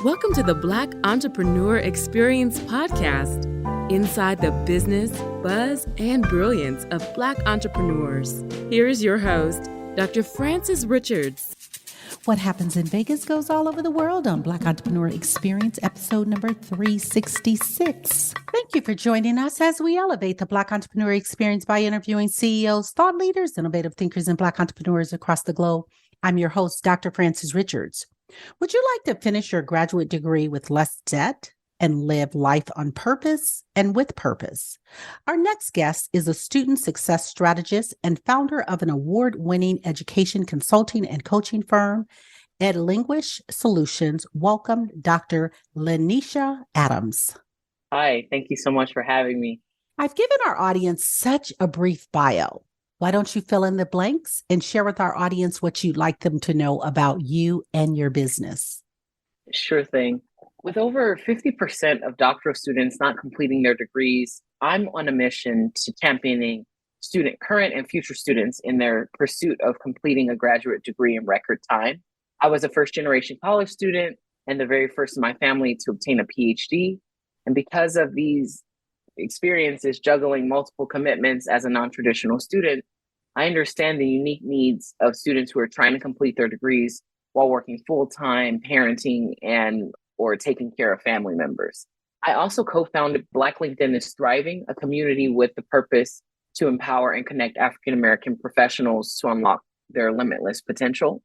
Welcome to the Black Entrepreneur Experience podcast, inside the business, buzz, and brilliance of Black entrepreneurs. Here is your host, Dr. Frances Richards. What happens in Vegas goes all over the world on Black Entrepreneur Experience, episode number 366. Thank you for joining us as we elevate the Black Entrepreneur Experience by interviewing CEOs, thought leaders, innovative thinkers, and Black entrepreneurs across the globe. I'm your host, Dr. Frances Richards. Would you like to finish your graduate degree with less debt and live life on purpose and with purpose? Our next guest is a student success strategist and founder of an award-winning education consulting and coaching firm, EdLinguish Solutions. Welcome, Dr. LaNysha Adams. Hi, thank you so much for having me. I've given our audience such a brief bio. Why don't you fill in the blanks and share with our audience what you'd like them to know about you and your business? Sure thing. With over 50% of doctoral students not completing their degrees, I'm on a mission to championing current and future students in their pursuit of completing a graduate degree in record time. I was a first-generation college student and the very first in my family to obtain a Ph.D. And because of these experiences juggling multiple commitments as a non-traditional student, I understand the unique needs of students who are trying to complete their degrees while working full-time, parenting, or taking care of family members. I also co-founded Black LinkedIn is Thriving, a community with the purpose to empower and connect African-American professionals to unlock their limitless potential.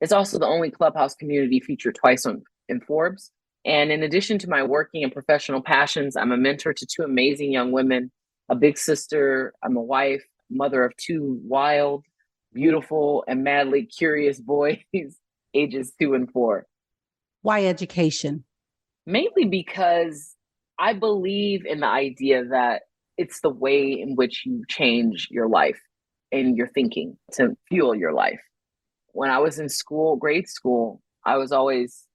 It's also the only Clubhouse community featured twice in Forbes. And in addition to my working and professional passions, I'm a mentor to two amazing young women, a big sister, I'm a wife, mother of two wild, beautiful, and madly curious boys, ages 2 and 4. Why education? Mainly because I believe in the idea that it's the way in which you change your life and your thinking to fuel your life. When I was in school, grade school, I was always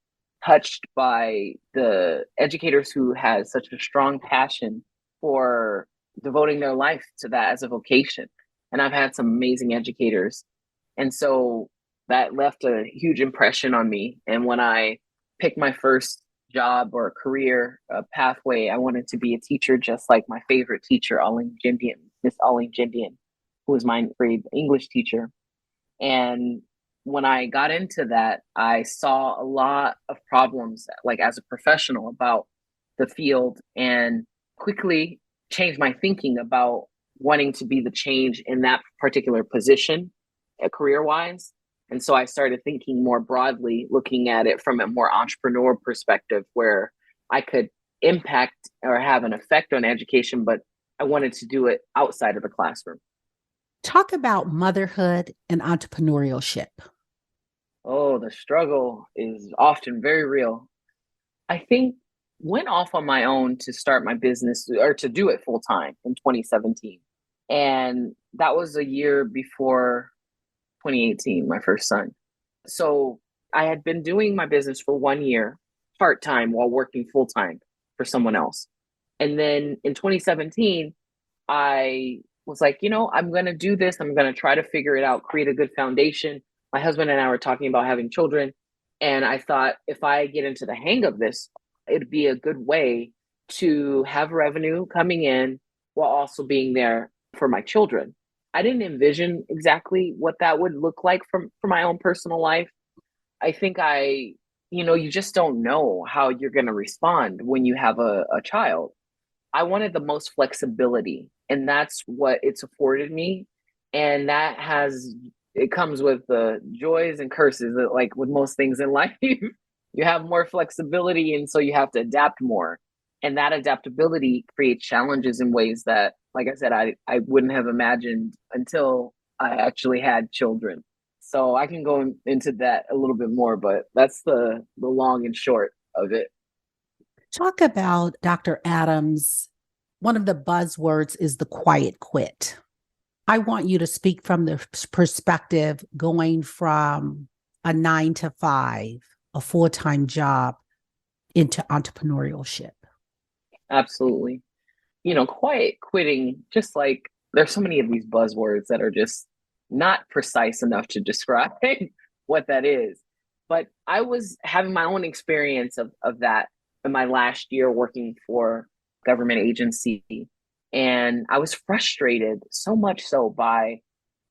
touched by the educators who had such a strong passion for devoting their life to that as a vocation. And I've had some amazing educators. And so that left a huge impression on me. And when I picked my first job or career pathway, I wanted to be a teacher, just like my favorite teacher, Miss Arlene Jindian, who was my grade English teacher. And when I got into that, I saw a lot of problems, like as a professional, about the field, and quickly changed my thinking about wanting to be the change in that particular position, career-wise. And so I started thinking more broadly, looking at it from a more entrepreneur perspective, where I could impact or have an effect on education, but I wanted to do it outside of the classroom. Talk about motherhood and entrepreneurship. Oh, the struggle is often very real. I think went off on my own to start my business or to do it full time in 2017. And that was a year before 2018, my first son. So I had been doing my business for 1 year part-time while working full-time for someone else. And then in 2017, I was like, I'm going to do this. I'm going to try to figure it out, create a good foundation. My husband and I were talking about having children. And I thought, if I get into the hang of this, it'd be a good way to have revenue coming in while also being there for my children. I didn't envision exactly what that would look like for my own personal life. I think you just don't know how you're going to respond when you have a child. I wanted the most flexibility, and that's what it's afforded me. And it comes with the joys and curses, that, like with most things in life, you have more flexibility. And so you have to adapt more. And that adaptability creates challenges in ways that, like I said, I wouldn't have imagined until I actually had children. So I can go into that a little bit more, but that's the long and short of it. Talk about Dr. Adams. One of the buzzwords is the quiet quit. I want you to speak from the perspective going from a 9 to 5, a full-time job, into entrepreneurship. Absolutely. Quiet quitting, just like there's so many of these buzzwords that are just not precise enough to describe what that is. But I was having my own experience of that in my last year working for government agency. And I was frustrated so much so by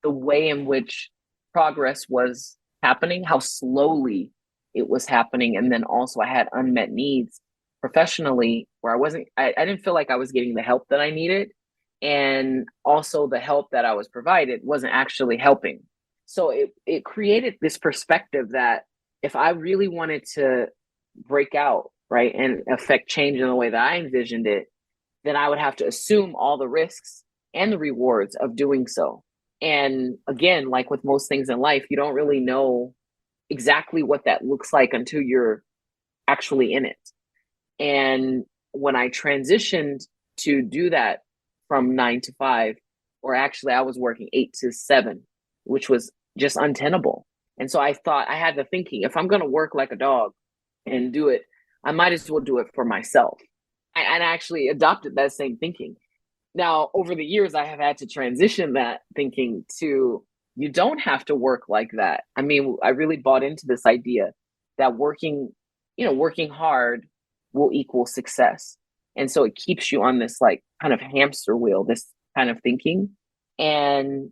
the way in which progress was happening, how slowly it was happening. And then also I had unmet needs professionally where I didn't feel like I was getting the help that I needed. And also the help that I was provided wasn't actually helping. So it created this perspective that if I really wanted to break out, right, and affect change in the way that I envisioned it, then I would have to assume all the risks and the rewards of doing so. And again, like with most things in life, you don't really know exactly what that looks like until you're actually in it. And when I transitioned to do that from 9 to 5, or actually I was working 8 to 7, which was just untenable. And so I thought, I had the thinking, if I'm going to work like a dog and do it, I might as well do it for myself. And I actually adopted that same thinking. Now, over the years, I have had to transition that thinking to, you don't have to work like that. I mean, I really bought into this idea that working hard will equal success. And so it keeps you on this like kind of hamster wheel, this kind of thinking. And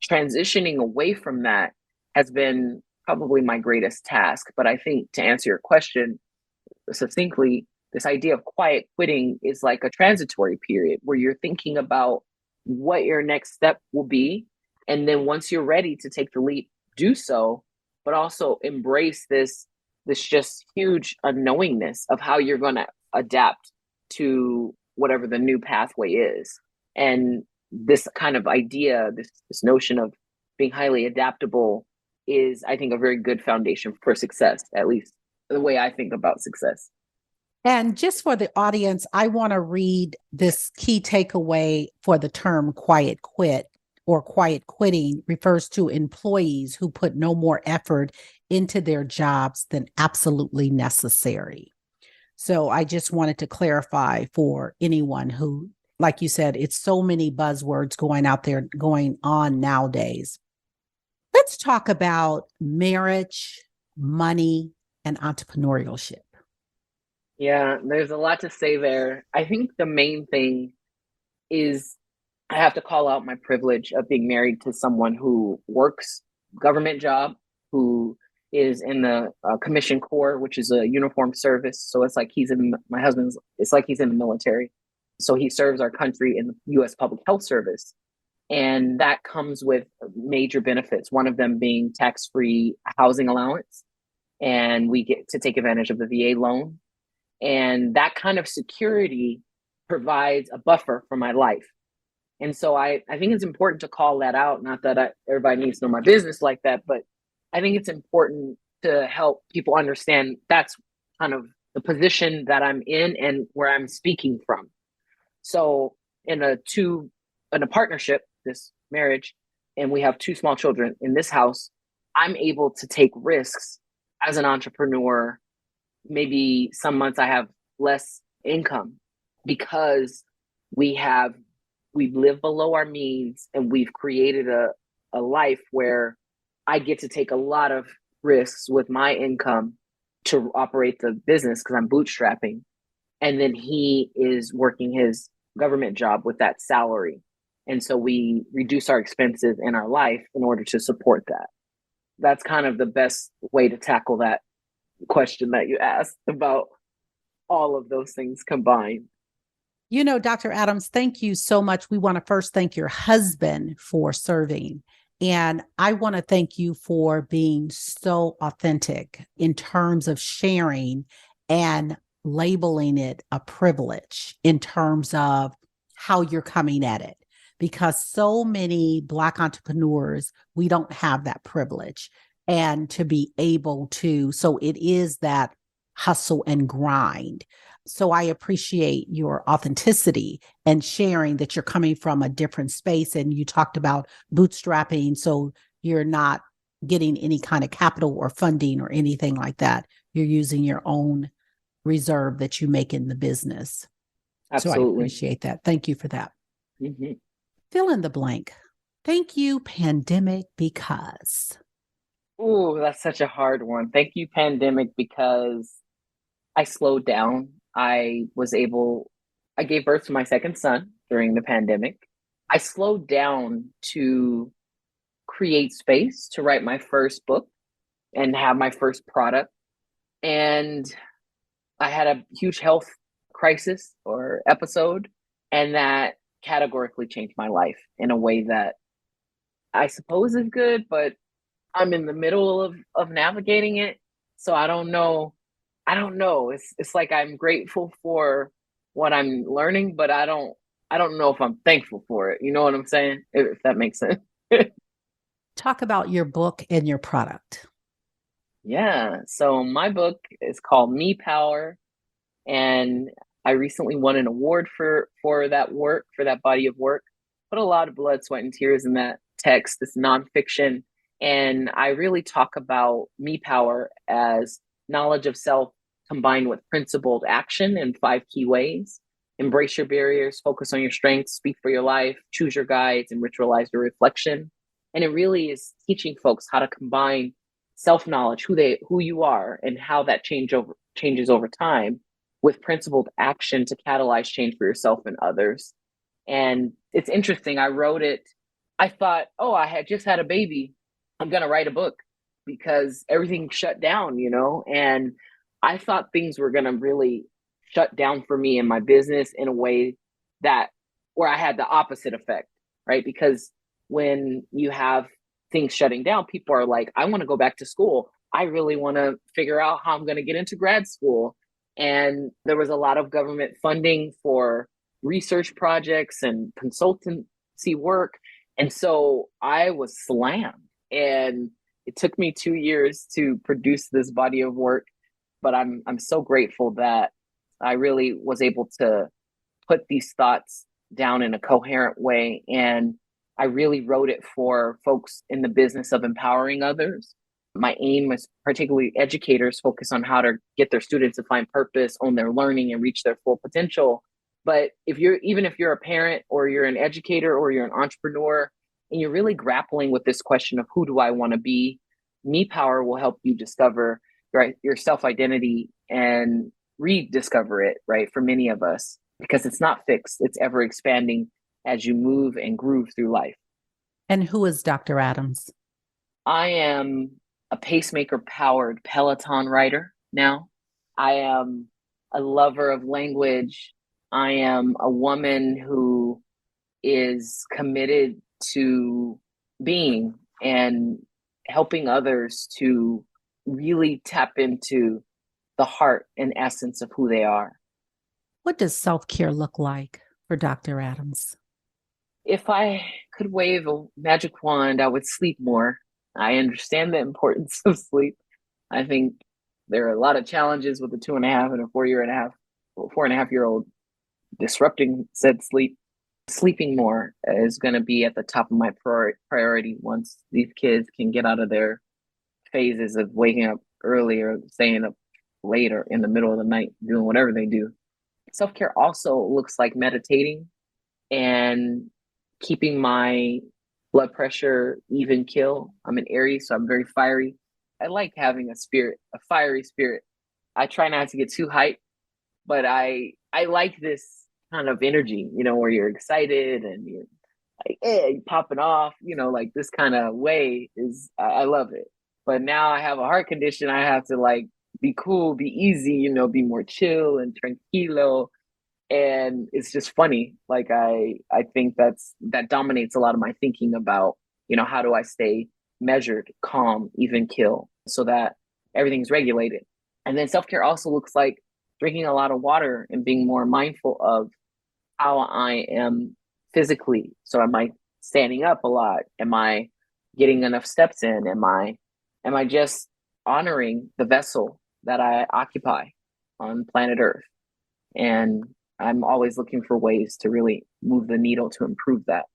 transitioning away from that has been probably my greatest task. But I think to answer your question succinctly, this idea of quiet quitting is like a transitory period where you're thinking about what your next step will be. And then once you're ready to take the leap, do so, but also embrace this just huge unknowingness of how you're going to adapt to whatever the new pathway is. And this kind of idea, this notion of being highly adaptable is, I think, a very good foundation for success, at least the way I think about success. And just for the audience, I want to read this key takeaway for the term quiet quit, or quiet quitting refers to employees who put no more effort into their jobs than absolutely necessary. So I just wanted to clarify for anyone who, like you said, it's so many buzzwords going on nowadays. Let's talk about marriage, money, and entrepreneurship. Yeah, there's a lot to say there. I think the main thing is I have to call out my privilege of being married to someone who works government job, who is in the Commission Corps, which is a uniformed service. So it's like it's like he's in the military. So he serves our country in the U.S. Public Health Service. And that comes with major benefits, one of them being tax-free housing allowance. And we get to take advantage of the VA loan. And that kind of security provides a buffer for my life. And so I think it's important to call that out. Not that everybody needs to know my business like that, but I think it's important to help people understand that's kind of the position that I'm in and where I'm speaking from. So in a partnership, this marriage, and we have 2 small children in this house, I'm able to take risks as an entrepreneur. Maybe some months I have less income because we've lived below our means, and we've created a life where I get to take a lot of risks with my income to operate the business because I'm bootstrapping. And then he is working his government job with that salary. And so we reduce our expenses in our life in order to support that. That's kind of the best way to tackle that question that you asked about all of those things combined. You know, Dr. Adams, thank you so much. We want to first thank your husband for serving. And I want to thank you for being so authentic in terms of sharing and labeling it a privilege in terms of how you're coming at it. Because so many Black entrepreneurs, we don't have that privilege. And to be able to, so it is that hustle and grind. So I appreciate your authenticity and sharing that you're coming from a different space. And you talked about bootstrapping. So you're not getting any kind of capital or funding or anything like that. You're using your own reserve that you make in the business. Absolutely. So I appreciate that. Thank you for that. Mm-hmm. Fill in the blank. Thank you, pandemic, because. Ooh, that's such a hard one. Thank you, pandemic, because I slowed down. I gave birth to my second son during the pandemic. I slowed down to create space to write my first book and have my first product. And I had a huge health crisis or episode, and that categorically changed my life in a way that I suppose is good, but I'm in the middle of navigating it. So I don't know. I don't know. It's like I'm grateful for what I'm learning, but I don't know if I'm thankful for it. You know what I'm saying? If that makes sense. Talk about your book and your product. Yeah. So my book is called Me Power, and I recently won an award for that work, for that body of work. Put a lot of blood, sweat, and tears in that text. This nonfiction, and I really talk about me power as knowledge of self combined with principled action in 5 key ways. Embrace your barriers, focus on your strengths, speak for your life, choose your guides, and ritualize your reflection. And it really is teaching folks how to combine self knowledge, who you are, and how that changes over time with principled action to catalyze change for yourself and others. And it's interesting. I wrote it. I thought, oh, I had just had a baby. I'm going to write a book because everything shut down, and I thought things were going to really shut down for me and my business in a way that where I had the opposite effect, right? Because when you have things shutting down, people are like, I want to go back to school. I really want to figure out how I'm going to get into grad school. And there was a lot of government funding for research projects and consultancy work. And so I was slammed. And it took me 2 years to produce this body of work. But I'm so grateful that I really was able to put these thoughts down in a coherent way. And I really wrote it for folks in the business of empowering others. My aim is particularly educators focus on how to get their students to find purpose, own their learning, and reach their full potential. But even if you're a parent or you're an educator or you're an entrepreneur and you're really grappling with this question of who do I want to be, Me Power will help you discover your self-identity and rediscover it, right? For many of us, because it's not fixed, it's ever expanding as you move and groove through life. And who is Dr. Adams? I am a pacemaker powered Peloton rider now. I am a lover of language. I am a woman who is committed to being and helping others to really tap into the heart and essence of who they are. What does self-care look like for Dr. Adams? If I could wave a magic wand, I would sleep more. I understand the importance of sleep. I think there are a lot of challenges with a 2.5 and a 4.5 year old disrupting said sleep. Sleeping more is going to be at the top of my priority once these kids can get out of their phases of waking up early or staying up later in the middle of the night, doing whatever they do. Self-care also looks like meditating and keeping my blood pressure even kill. I'm an Aries, so I'm very fiery. I like having a fiery spirit. I try not to get too hyped, but I like this kind of energy, where you're excited and you're like, you're popping off, like this kind of way I love it. But now I have a heart condition. I have to like be cool, be easy, be more chill and tranquilo. And it's just funny. Like I think that dominates a lot of my thinking about, how do I stay measured, calm, even kill, so that everything's regulated. And then self-care also looks like drinking a lot of water and being more mindful of how I am physically. So am I standing up a lot? Am I getting enough steps in? Am I just honoring the vessel that I occupy on planet Earth? And I'm always looking for ways to really move the needle to improve that.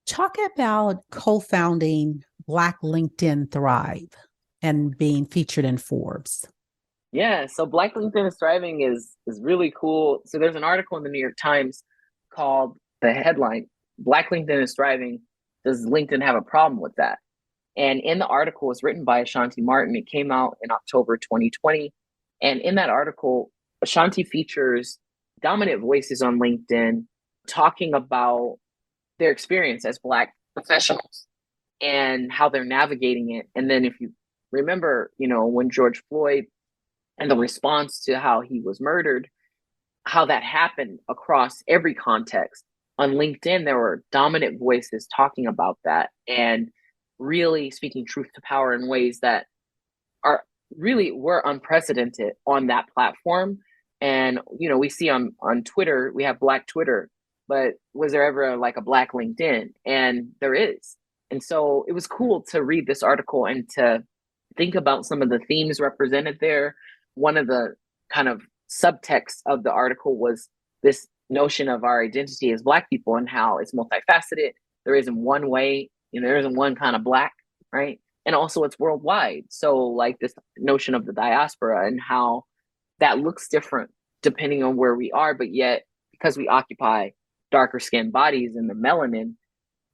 Talk about co-founding Black LinkedIn Thrive and being featured in Forbes. Yeah, so Black LinkedIn is Thriving is really cool. So there's an article in the New York Times called the headline, Black LinkedIn is Thriving. Does LinkedIn have a problem with that? And in the article, it's written by Ashanti Martin. It came out in October 2020. And in that article, Ashanti features dominant voices on LinkedIn talking about their experience as Black professionals and how they're navigating it. And then if you remember, when George Floyd and the response to how he was murdered, how that happened across every context. On LinkedIn, there were dominant voices talking about that and really speaking truth to power in ways that were unprecedented on that platform. And, we see on Twitter, we have Black Twitter, but was there ever like a Black LinkedIn? And there is. And so it was cool to read this article and to think about some of the themes represented there. One of the kind of subtext of the article was this notion of our identity as Black people and how it's multifaceted. There isn't one way, there isn't one kind of Black, right? And also it's worldwide. So like this notion of the diaspora and how that looks different depending on where we are, but yet because we occupy darker skinned bodies and the melanin,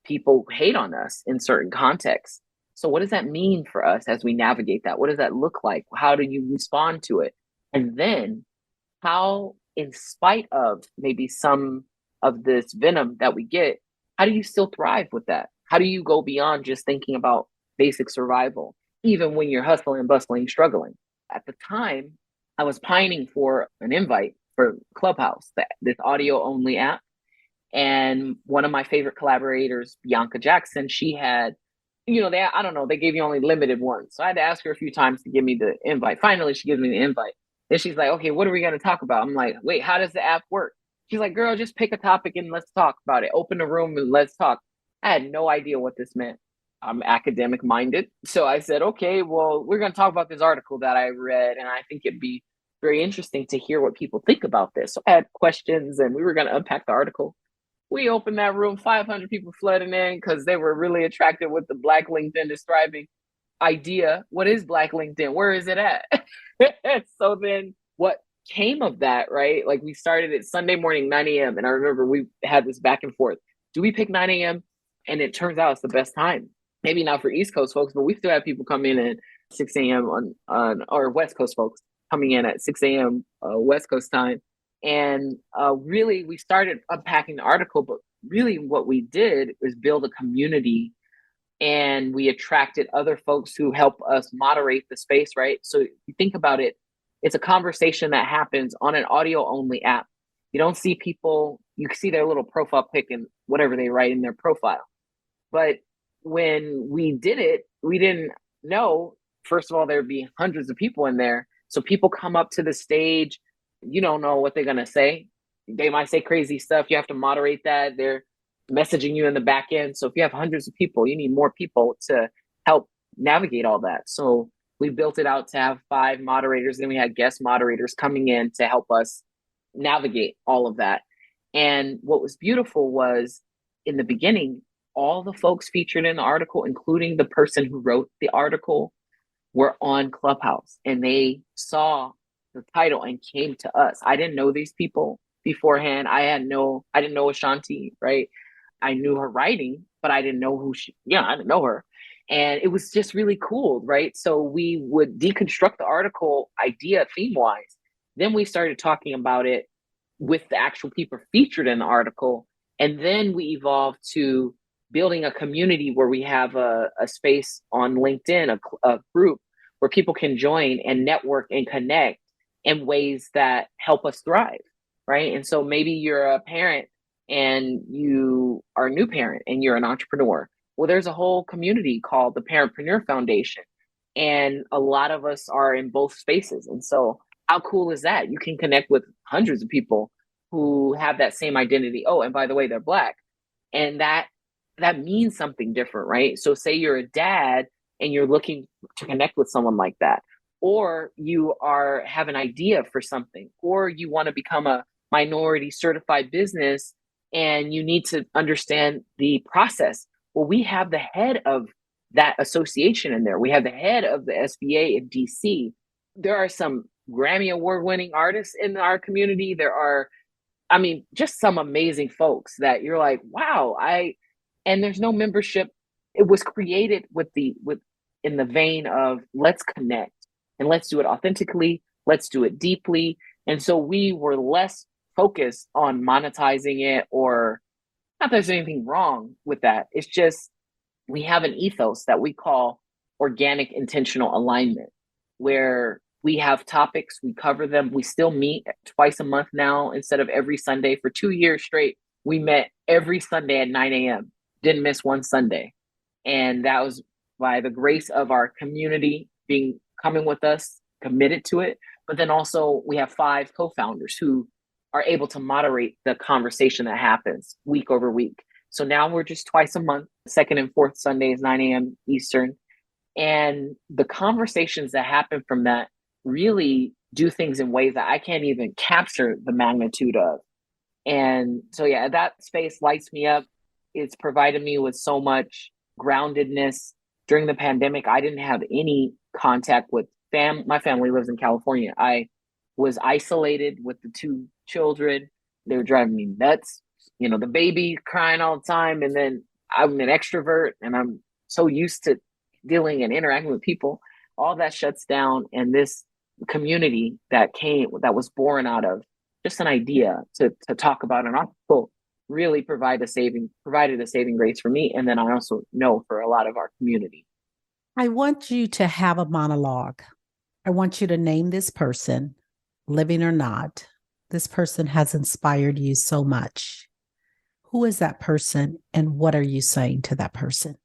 people hate on us in certain contexts. So what does that mean for us as we navigate that? What does that look like? How do you respond to it? And then how, in spite of maybe some of this venom that we get, how do you still thrive with that? How do you go beyond just thinking about basic survival, even when you're hustling, bustling, struggling? At the time, I was pining for an invite for Clubhouse, this audio only app. And one of my favorite collaborators, Bianca Jackson, she had, they gave you only limited ones. So I had to ask her a few times to give me the invite. Finally, she gives me the invite. Then she's like, okay, what are we going to talk about? I'm like, wait, how does the app work? She's like, girl, just pick a topic and let's talk about it. Open a room and let's talk. I had no idea what this meant. I'm academic minded. So I said, okay, well, we're going to talk about this article that I read. And I think it'd be very interesting to hear what people think about this. So I had questions and we were going to unpack the article. We opened that room, 500 people flooding in because they were really attracted with the Black LinkedIn describing idea. What is Black LinkedIn? Where is it at? So then what came of that, right? Like we started at Sunday morning, 9 a.m. And I remember we had this back and forth. Do we pick 9 a.m.? And it turns out it's the best time. Maybe not for East Coast folks, but we still have people come in at 6 a.m. on or West Coast folks coming in at 6 a.m. West Coast time. And really, we started unpacking the article, but really what we did was build a community and we attracted other folks who help us moderate the space, right? So if you think about it, it's a conversation that happens on an audio only app. You don't see people, you can see their little profile pic and whatever they write in their profile. But when we did it, we didn't know, first of all, there'd be hundreds of people in there. So people come up to the stage, you don't know what they're going to say. They might say crazy stuff. You have to moderate that. They're messaging you in the back end. So if you have hundreds of people, you need more people to help navigate all that. So we built it out to have 5 moderators. Then we had guest moderators coming in to help us navigate all of that. And what was beautiful was in the beginning, all the folks featured in the article, including the person who wrote the article, were on Clubhouse and they saw the title and came to us. I didn't know these people beforehand. I didn't know Ashanti, right? I knew her writing, but I didn't know I didn't know her. And it was just really cool, right? So we would deconstruct the article idea theme-wise. Then we started talking about it with the actual people featured in the article. And then we evolved to building a community where we have a space on LinkedIn, a group where people can join and network and connect in ways that help us thrive, right? And so maybe you're a parent and you are a new parent and you're an entrepreneur. Well, there's a whole community called the Parentpreneur Foundation. And a lot of us are in both spaces. And so how cool is that? You can connect with hundreds of people who have that same identity. Oh, and by the way, they're Black. And that means something different, right? So say you're a dad and you're looking to connect with someone like that, or you have an idea for something, or you want to become a minority certified business and you need to understand the process. Well, we have the head of that association in there. We have the head of the SBA in DC. There are some Grammy Award winning artists in our community. There are, just some amazing folks that you're like, wow, and there's no membership it was created with in the vein of let's connect and let's do it authentically, let's do it deeply. And so we were less focused on monetizing it, or not that there's anything wrong with that. It's just we have an ethos that we call organic intentional alignment, where we have topics, we cover them, we still meet twice a month now instead of every Sunday. For 2 years straight, we met every Sunday at 9 a.m. Didn't miss one Sunday. And that was by the grace of our community coming with us, committed to it. But then also we have 5 co-founders who are able to moderate the conversation that happens week over week. So now we're just twice a month, second and fourth Sundays, 9 a.m. Eastern. And the conversations that happen from that really do things in ways that I can't even capture the magnitude of. And so, yeah, that space lights me up. It's provided me with so much groundedness. During the pandemic, I didn't have any contact with my family lives in California. I was isolated with the 2 children. They were driving me nuts. You know, the baby crying all the time. And then I'm an extrovert and I'm so used to dealing and interacting with people. All that shuts down. And this community that was born out of just an idea to talk about an article really provided a saving grace for me. And then I also know for a lot of our community. I want you to have a monologue. I want you to name this person, living or not. This person has inspired you so much. Who is that person and what are you saying to that person?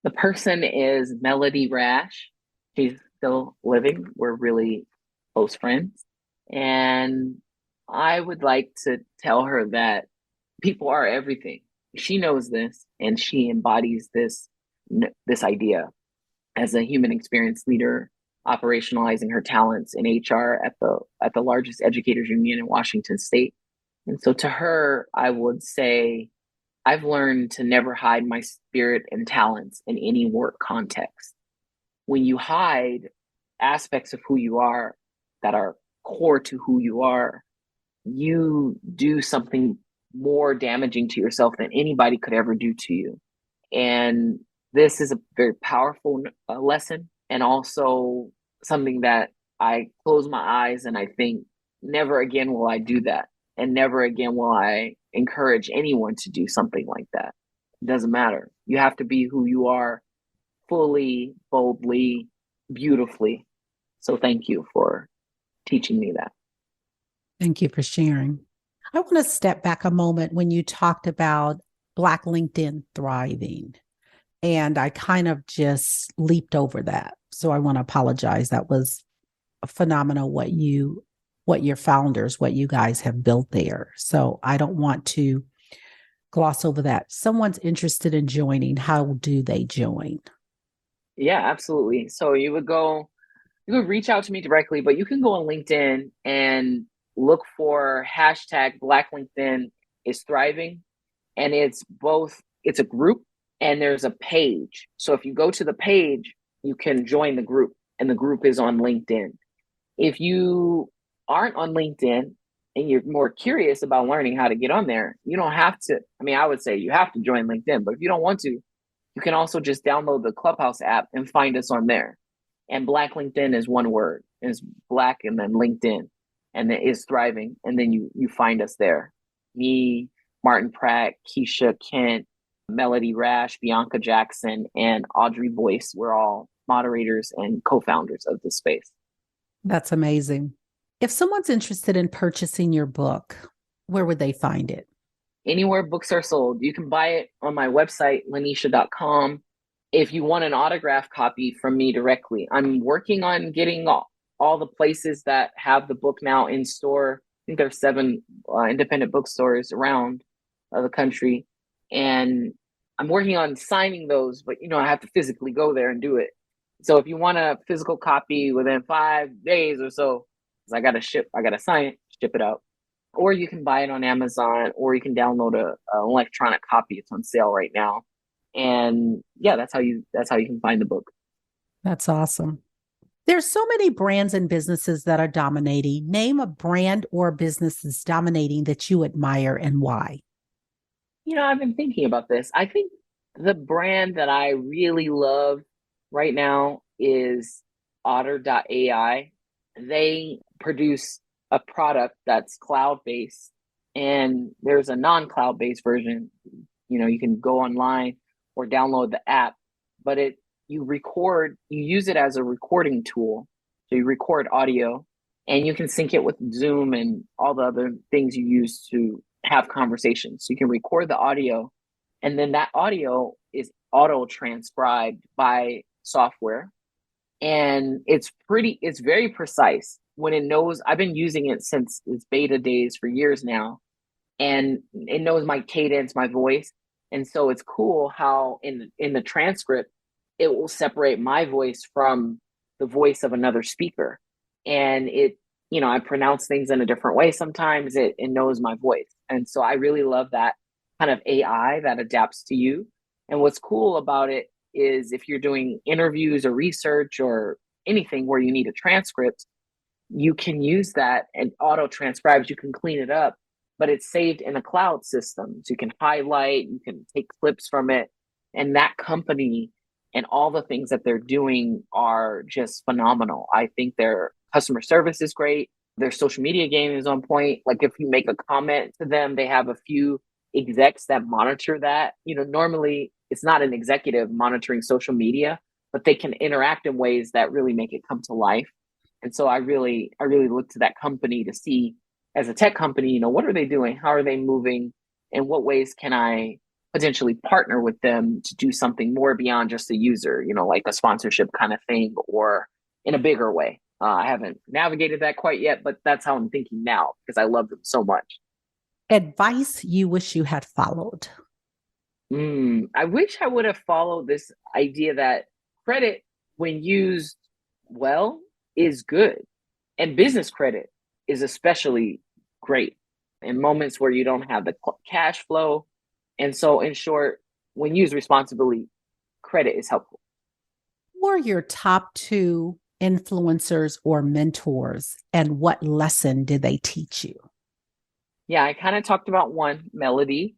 The person is Melody Rash. She's still living. We're really close friends. And I would like to tell her that people are everything. She knows this and she embodies this idea as a human experience leader, operationalizing her talents in HR at the largest educators union in Washington State. And so to her, I would say, I've learned to never hide my spirit and talents in any work context. When you hide aspects of who you are that are core to who you are, you do something more damaging to yourself than anybody could ever do to you. And this is a very powerful lesson, and also something that I close my eyes and I think, never again will I do that. And never again will I encourage anyone to do something like that. It doesn't matter. You have to be who you are, fully, boldly, beautifully. So thank you for teaching me that. Thank you for sharing. I want to step back a moment when you talked about Black LinkedIn thriving. And I kind of just leaped over that. So I want to apologize. That was phenomenal what you guys have built there. So I don't want to gloss over that. Someone's interested in joining. How do they join? Yeah, absolutely. So you would reach out to me directly, but you can go on LinkedIn and look for hashtag Black LinkedIn is thriving. And it's a group and there's a page. So if you go to the page, you can join the group, and the group is on LinkedIn. If you aren't on LinkedIn and you're more curious about learning how to get on there, you don't have to. I mean, I would say you have to join LinkedIn, but if you don't want to, you can also just download the Clubhouse app and find us on there. And Black LinkedIn is one word. It's Black and then LinkedIn, and it is thriving. And then you find us there. Me, Martin Pratt, Keisha Kent, Melody Rash, Bianca Jackson, and Audrey Boyce. We're all moderators and co-founders of this space. That's amazing. If someone's interested in purchasing your book, where would they find it? Anywhere books are sold. You can buy it on my website, LaNysha.com. If you want an autograph copy from me directly, I'm working on getting all the places that have the book now in store. I think there are 7 independent bookstores around the country. And I'm working on signing those, but I have to physically go there and do it. So if you want a physical copy within 5 days or so, I got to sign it, ship it out. Or you can buy it on Amazon, or you can download an electronic copy. It's on sale right now. And yeah, that's how you can find the book. That's awesome. There's so many brands and businesses that are dominating. Name a brand or business that's dominating that you admire and why. I've been thinking about this. I think The brand that I really love right now is Otter.ai. They produce a product that's cloud-based, and there's a non-cloud-based version. You can go online or download the app, but you use it as a recording tool. So you record audio and you can sync it with Zoom and all the other things you use to have conversations. So you can record the audio, and then that audio is auto transcribed by software. And it's very precise when it knows. I've been using it since its beta days for years now, and it knows my cadence, my voice. And so it's cool how in the transcript, it will separate my voice from the voice of another speaker. And I pronounce things in a different way. Sometimes it knows my voice. And so I really love that kind of AI that adapts to you. And what's cool about it is if you're doing interviews or research or anything where you need a transcript, you can use that and auto transcribes, you can clean it up, but it's saved in a cloud system. So you can highlight, you can take clips from it. And that company and all the things that they're doing are just phenomenal. I think their customer service is great. Their social media game is on point. Like if you make a comment to them, they have a few execs that monitor that. Normally it's not an executive monitoring social media, but they can interact in ways that really make it come to life. And so I really look to that company to see, as a tech company, what are they doing? How are they moving? In what ways can I potentially partner with them to do something more beyond just a user, like a sponsorship kind of thing, or in a bigger way? I haven't navigated that quite yet, but that's how I'm thinking now because I love them so much. Advice you wish you had followed? I wish I would have followed this idea that credit, when used well, is good. And business credit is especially great in moments where you don't have the cash flow. And so, in short, when used responsibly, credit is helpful. Who are your top two influencers or mentors, and what lesson did they teach you? Yeah, I kind of talked about one, Melody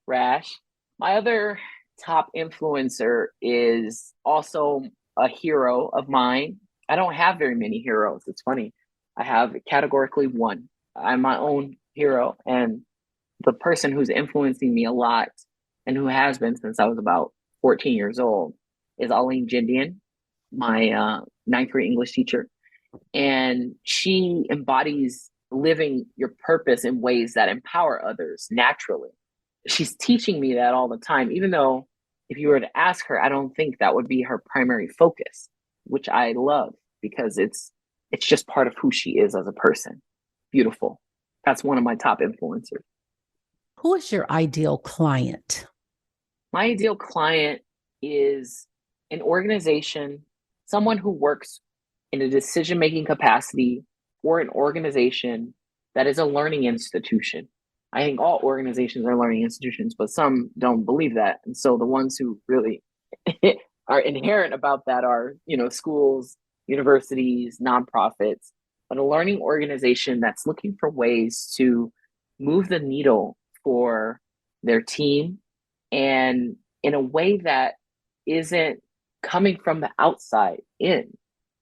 Rash. My other top influencer is also a hero of mine. I don't have very many heroes. It's funny. I have categorically one. I'm my own hero. And the person who's influencing me a lot and who has been since I was about 14 years old is Aline Jindian, my ninth grade English teacher. And she embodies living your purpose in ways that empower others naturally. She's teaching me that all the time, even though if you were to ask her, I don't think that would be her primary focus, which I love because it's just part of who she is as a person. Beautiful. That's one of my top influencers. Who is your ideal client? My ideal client is an organization, someone who works in a decision-making capacity for an organization that is a learning institution. I think all organizations are learning institutions, but some don't believe that. And so the ones who really are inherent about that are, schools, universities, nonprofits, but a learning organization that's looking for ways to move the needle for their team and in a way that isn't coming from the outside in,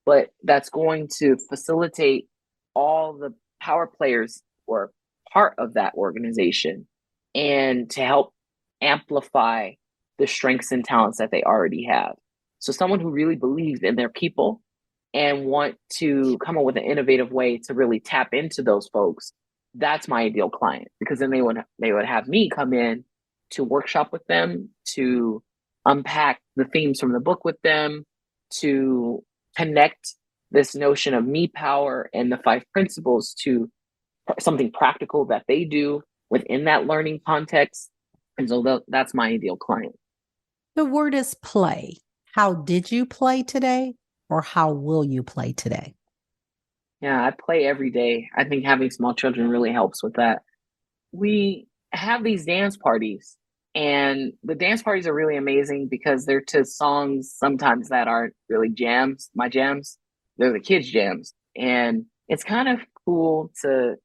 but that's going to facilitate all the power players or part of that organization and to help amplify the strengths and talents that they already have. So someone who really believes in their people and want to come up with an innovative way to really tap into those folks, that's my ideal client, because then they would have me come in to workshop with them, to unpack the themes from the book with them, to connect this notion of me power and the 5 principles to something practical that they do within that learning context. And so that's my ideal client. The word is play. How did you play today, or how will you play today? Yeah, I play every day. I think having small children really helps with that. We have these dance parties, and the dance parties are really amazing because they're to songs sometimes that aren't really my jams. They're the kids' jams. And it's kind of cool to,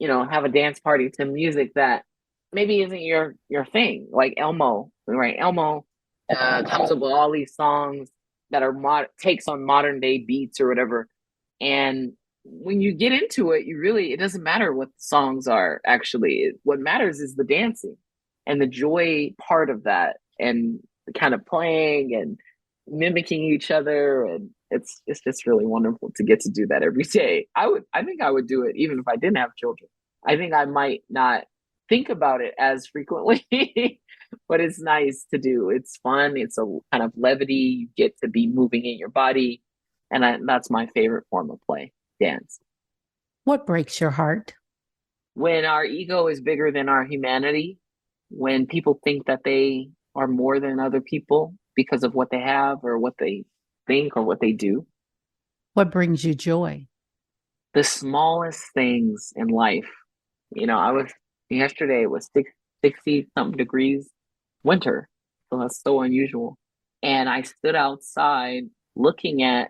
have a dance party to music that maybe isn't your thing, like Elmo, right? Elmo comes up with all these songs that are takes on modern day beats or whatever. And when you get into it, it doesn't matter what the songs are actually. What matters is the dancing and the joy part of that, and kind of playing and mimicking each other. And it's just really wonderful to get to do that every day. I think I would do it even if I didn't have children. I think I might not think about it as frequently, but it's nice to do. It's fun. It's a kind of levity. You get to be moving in your body. And that's my favorite form of play, dance. What breaks your heart? When our ego is bigger than our humanity, when people think that they are more than other people because of what they have or what they think or what they do. What brings you joy? The smallest things in life. Yesterday it was 60 something degrees winter. So that's so unusual. And I stood outside looking at,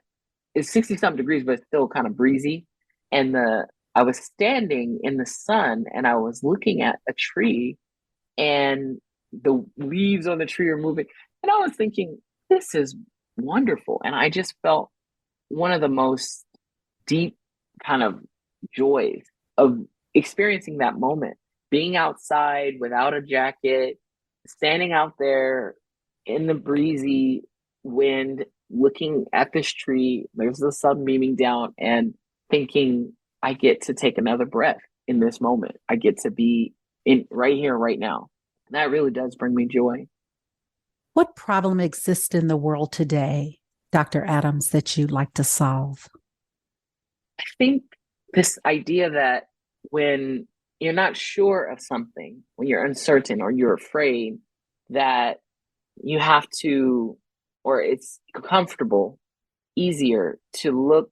it's 60 something degrees, but it's still kind of breezy. And I was standing in the sun and I was looking at a tree and the leaves on the tree are moving. And I was thinking, this is wonderful. And I just felt one of the most deep kind of joys of experiencing that moment, being outside without a jacket, standing out there in the breezy wind, looking at this tree. There's the sun beaming down and thinking, I get to take another breath in this moment. I get to be in right here, right now. That really does bring me joy. What problem exists in the world today, Dr. Adams, that you'd like to solve? I think this idea that when you're not sure of something, when you're uncertain or you're afraid, that you have to, or it's comfortable, easier to look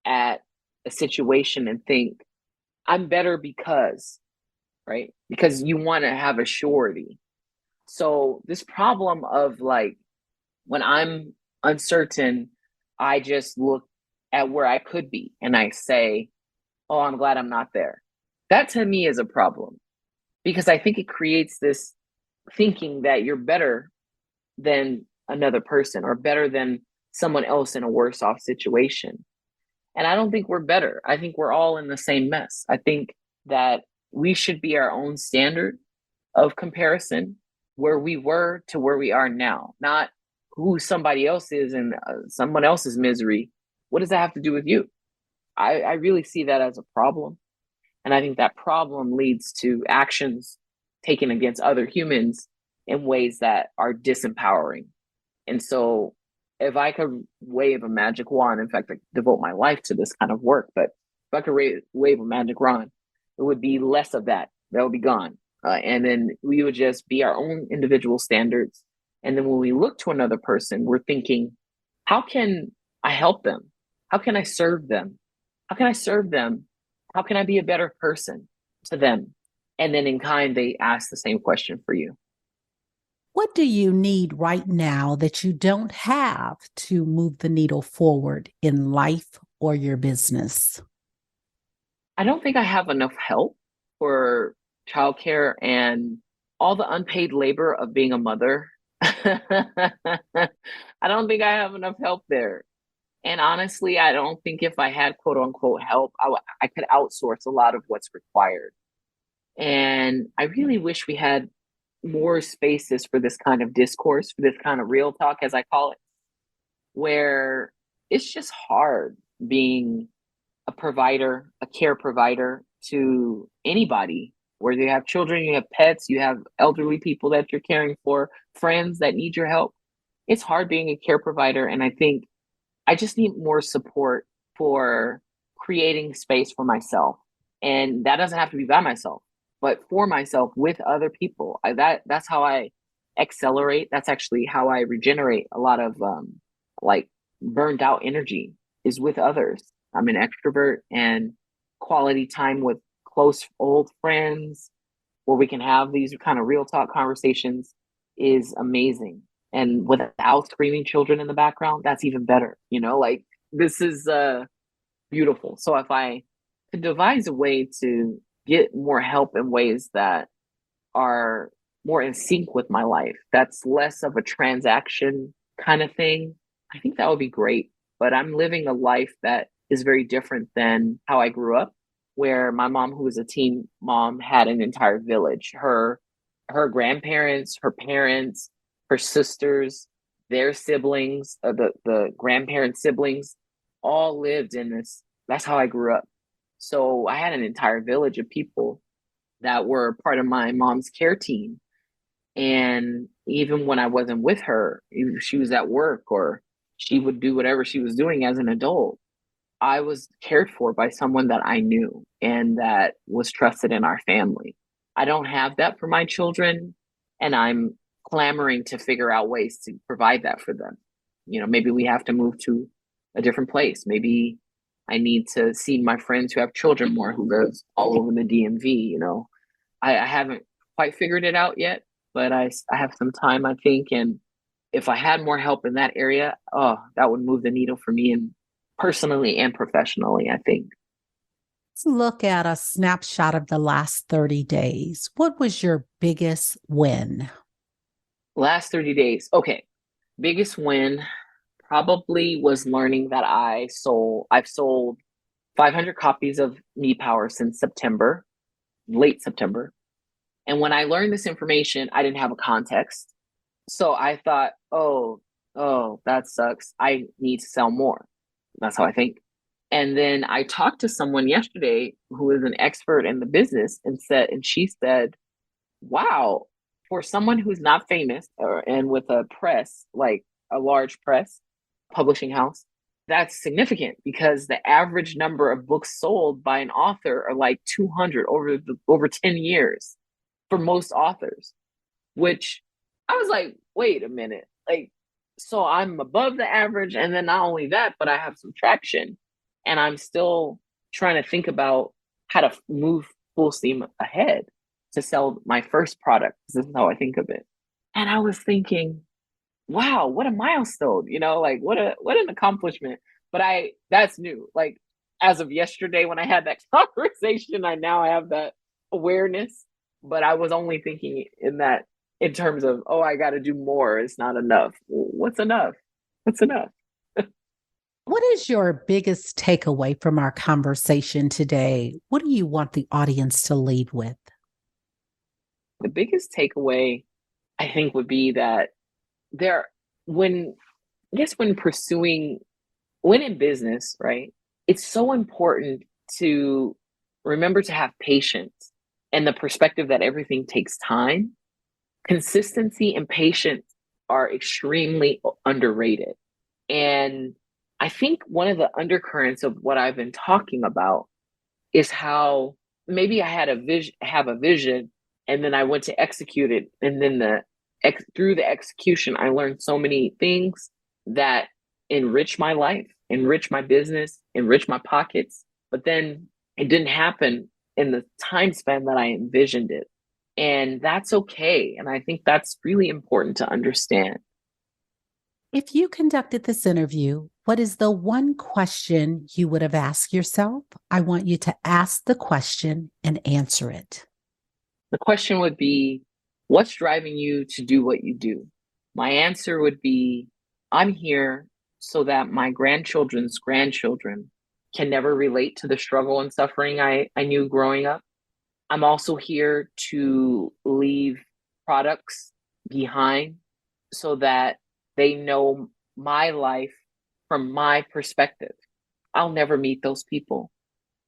at a situation and think, I'm better because, right? Because you want to have a surety. So this problem of like, when I'm uncertain, I just look at where I could be and I say, oh, I'm glad I'm not there. That to me is a problem because I think it creates this thinking that you're better than another person or better than someone else in a worse off situation. And I don't think we're better. I think we're all in the same mess. I think that we should be our own standard of comparison, where we were to where we are now, not who somebody else is and someone else's misery. What does that have to do with you? I really see that as a problem. And I think that problem leads to actions taken against other humans in ways that are disempowering. And so if I could wave a magic wand, in fact, I devote my life to this kind of work, but if I could wave a magic wand, it would be less of that. That would be gone. And then we would just be our own individual standards. And then when we look to another person, we're thinking, how can I help them? How can I serve them? How can I serve them? How can I be a better person to them? And then in kind, they ask the same question for you. What do you need right now that you don't have to move the needle forward in life or your business? I don't think I have enough help for childcare and all the unpaid labor of being a mother. I don't think I have enough help there. And honestly, I don't think if I had quote unquote help, I could outsource a lot of what's required. And I really wish we had more spaces for this kind of discourse, for this kind of real talk, as I call it, where it's just hard being a provider, a care provider to anybody, where you have children, you have pets, you have elderly people that you're caring for, friends that need your help. It's hard being a care provider. And I think I just need more support for creating space for myself. And that doesn't have to be by myself, but for myself with other people. That's how I accelerate. That's actually how I regenerate a lot of like burned out energy is with others. I'm an extrovert, and quality time with close old friends where we can have these kind of real talk conversations is amazing. And without screaming children in the background, that's even better. Like this is beautiful. So if I could devise a way to get more help in ways that are more in sync with my life. That's less of a transaction kind of thing. I think that would be great. But I'm living a life that is very different than how I grew up, where my mom, who was a teen mom, had an entire village. Her grandparents, her parents, her sisters, their siblings, the grandparents' siblings, all lived in this. That's how I grew up. So I had an entire village of people that were part of my mom's care team. And even when I wasn't with her, if she was at work or she would do whatever she was doing as an adult, I was cared for by someone that I knew and that was trusted in our family. I don't have that for my children, and I'm clamoring to figure out ways to provide that for them. Maybe we have to move to a different place. Maybe I need to see my friends who have children more, who live all over the DMV. I haven't quite figured it out yet, but I have some time, I think. And if I had more help in that area, oh, that would move the needle for me, and personally and professionally, I think. Let's look at a snapshot of the last 30 days. What was your biggest win? Last 30 days. Okay. Biggest win probably was learning that I've sold 500 copies of Me Power since September, late September. And when I learned this information, I didn't have a context. So I thought, oh, that sucks. I need to sell more. That's how I think. And then I talked to someone yesterday who is an expert in the business and she said, wow, for someone who's not famous and with a press, like a large press publishing house, that's significant because the average number of books sold by an author are like 200 over 10 years for most authors, which I was like, wait a minute, like, so I'm above the average. And then not only that, but I have some traction, and I'm still trying to think about how to move full steam ahead to sell my first product. This is how I think of it. And I was thinking, wow, what a milestone, like what an accomplishment. But that's new. Like, as of yesterday, when I had that conversation, I now have that awareness, but I was only thinking in terms of, oh, I got to do more. It's not enough. What's enough? What's enough? What is your biggest takeaway from our conversation today? What do you want the audience to leave with? The biggest takeaway, I think, would be that when in business, right, it's so important to remember to have patience and the perspective that everything takes time. Consistency and patience are extremely underrated. And I think one of the undercurrents of what I've been talking about is how maybe I have a vision, and then I went to execute it. And then through the execution, I learned so many things that enrich my life, enrich my business, enrich my pockets. But then it didn't happen in the time span that I envisioned it. And that's okay. And I think that's really important to understand. If you conducted this interview, what is the one question you would have asked yourself? I want you to ask the question and answer it. The question would be, what's driving you to do what you do? My answer would be, I'm here so that my grandchildren's grandchildren can never relate to the struggle and suffering I knew growing up. I'm also here to leave products behind so that they know my life from my perspective. I'll never meet those people.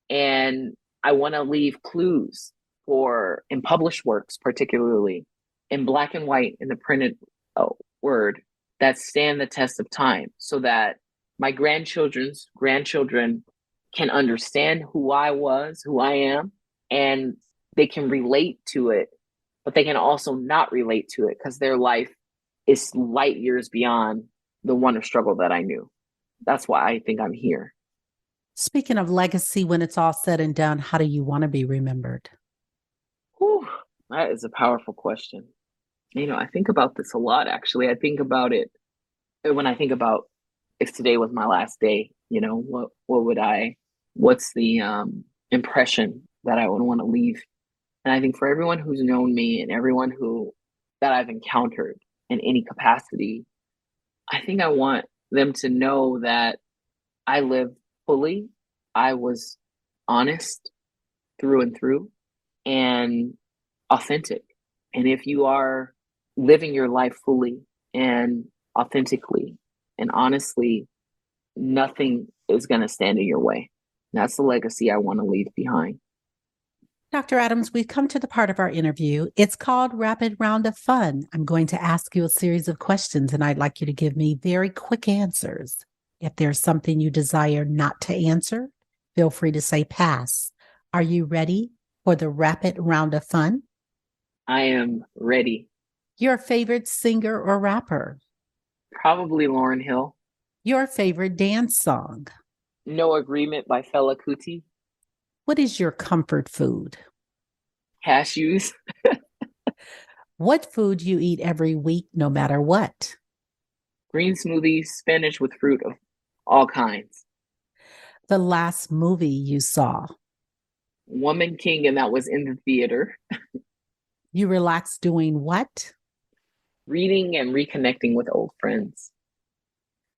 And I want to leave clues in published works, particularly in black and white in the printed word, that stand the test of time, so that my grandchildren's grandchildren can understand who I am, and they can relate to it, but they can also not relate to it because their life is light years beyond the one of struggle that I knew. That's why I think I'm here. Speaking of legacy, when it's all said and done, how do you want to be remembered? Whew, that is a powerful question. I think about this a lot, actually. I think about it when I think about if today was my last day, what's the impression that I would want to leave? And I think for everyone who's known me and everyone who that I've encountered in any capacity, I think I want them to know that I lived fully. I was honest through and through and authentic. And if you are living your life fully and authentically and honestly, nothing is going to stand in your way. That's the legacy I want to leave behind. Dr. Adams, we've come to the part of our interview. It's called Rapid Round of Fun. I'm going to ask you a series of questions, and I'd like you to give me very quick answers. If there's something you desire not to answer, feel free to say pass. Are you ready for the Rapid Round of Fun? I am ready. Your favorite singer or rapper? Probably Lauryn Hill. Your favorite dance song? No Agreement by Fela Kuti. What is your comfort food? Cashews. What food you eat every week, no matter what? Green smoothies, spinach with fruit of all kinds. The last movie you saw? Woman King, and that was in the theater. You relax doing what? Reading and reconnecting with old friends.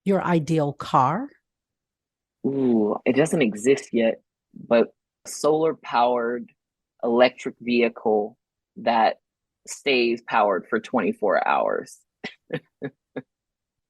Your ideal car? Ooh, it doesn't exist yet, but solar-powered electric vehicle that stays powered for 24 hours.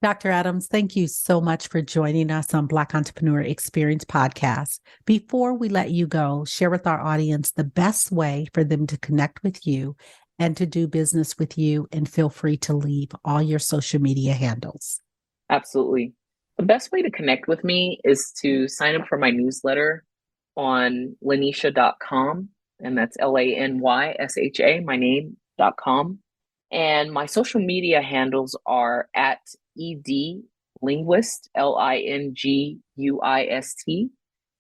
Dr. Adams, thank you so much for joining us on Black Entrepreneur Experience Podcast. Before we let you go, share with our audience the best way for them to connect with you and to do business with you, and feel free to leave all your social media handles. Absolutely. The best way to connect with me is to sign up for my newsletter on LaNysha.com, and that's LANYSHA, my name.com. And my social media handles are at EDLinguist, LINGUIST.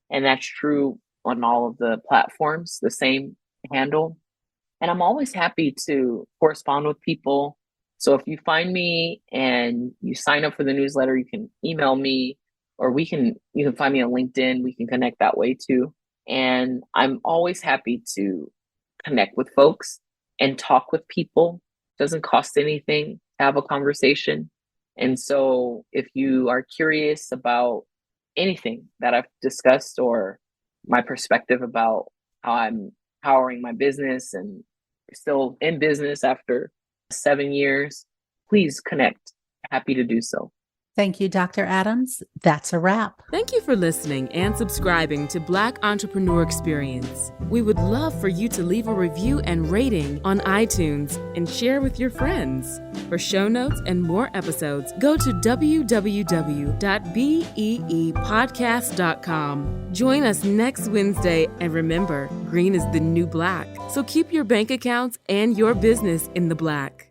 And that's true on all of the platforms, the same handle. And I'm always happy to correspond with people. So if you find me and you sign up for the newsletter, you can email me, or you can find me on LinkedIn. We can connect that way too. And I'm always happy to connect with folks and talk with people. It doesn't cost anything to have a conversation. And so if you are curious about anything that I've discussed, or my perspective about how I'm powering my business and still in business after 7 years, please connect. Happy to do so. Thank you, Dr. Adams. That's a wrap. Thank you for listening and subscribing to Black Entrepreneur Experience. We would love for you to leave a review and rating on iTunes and share with your friends. For show notes and more episodes, go to www.beepodcast.com. Join us next Wednesday, and remember, green is the new black. So keep your bank accounts and your business in the black.